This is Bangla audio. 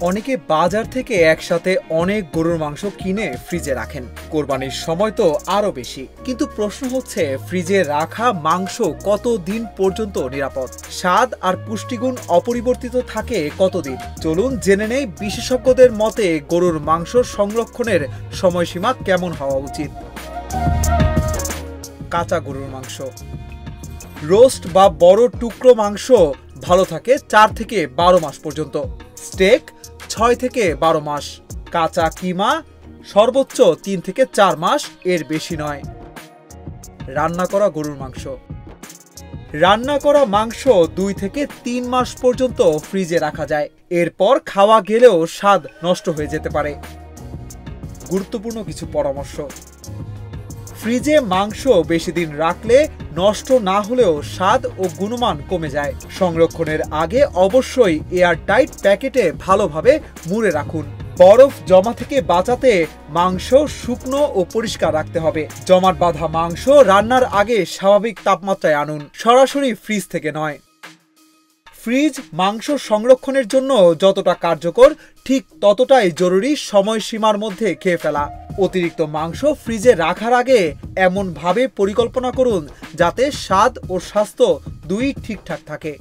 অনেকে বাজার থেকে একসাথে অনেক গরুর মাংস কিনে ফ্রিজে রাখেন। কোরবানির সময় তো আরো বেশি। কিন্তু প্রশ্ন হচ্ছে, ফ্রিজে রাখা মাংস কতদিন পর্যন্ত নিরাপদ? স্বাদ আর পুষ্টিগুণ অপরিবর্তিত থাকে কতদিন? চলুন জেনে নেই বিশেষজ্ঞদের মতে গরুর মাংস সংরক্ষণের সময়সীমা কেমন হওয়া উচিত। কাঁচা গরুর মাংস। রোস্ট বা বড় টুকরো মাংস ভালো থাকে 4 থেকে 12 মাস পর্যন্ত। স্টেক 6 থেকে 12 মাস। কাঁচা কিমা সর্বোচ্চ 3 থেকে 4 মাস, এর বেশি নয়। রান্না করা গরুর মাংস। রান্না করা মাংস 2 থেকে 3 মাস পর্যন্ত ফ্রিজে রাখা যায়। এরপর খাওয়া গেলেও স্বাদ নষ্ট হয়ে যেতে পারে। গুরুত্বপূর্ণ কিছু পরামর্শ। ফ্রিজে মাংস বেশি দিন রাখলে নষ্ট না হলেও স্বাদ ও গুণমান কমে যায়। সংরক্ষণের আগে অবশ্যই এয়ারটাইট প্যাকেটে ভালোভাবে মুড়ে রাখুন। বরফ জমা থেকে বাঁচাতে মাংস শুকনো ও পরিষ্কার রাখতে হবে। জমাট বাঁধা মাংস রান্নার আগে স্বাভাবিক তাপমাত্রায় আনুন, সরাসরি ফ্রিজ থেকে নয়। ফ্রিজ মাংস সংরক্ষণের জন্য যতটা কার্যকর, ঠিক ততটাই জরুরি সময়সীমার মধ্যে খেয়ে ফেলা। অতিরিক্ত মাংস ফ্রিজে রাখার আগে এমনভাবে পরিকল্পনা করুন যাতে স্বাদ ও স্বাস্থ্য দুই ঠিকঠাক থাকে।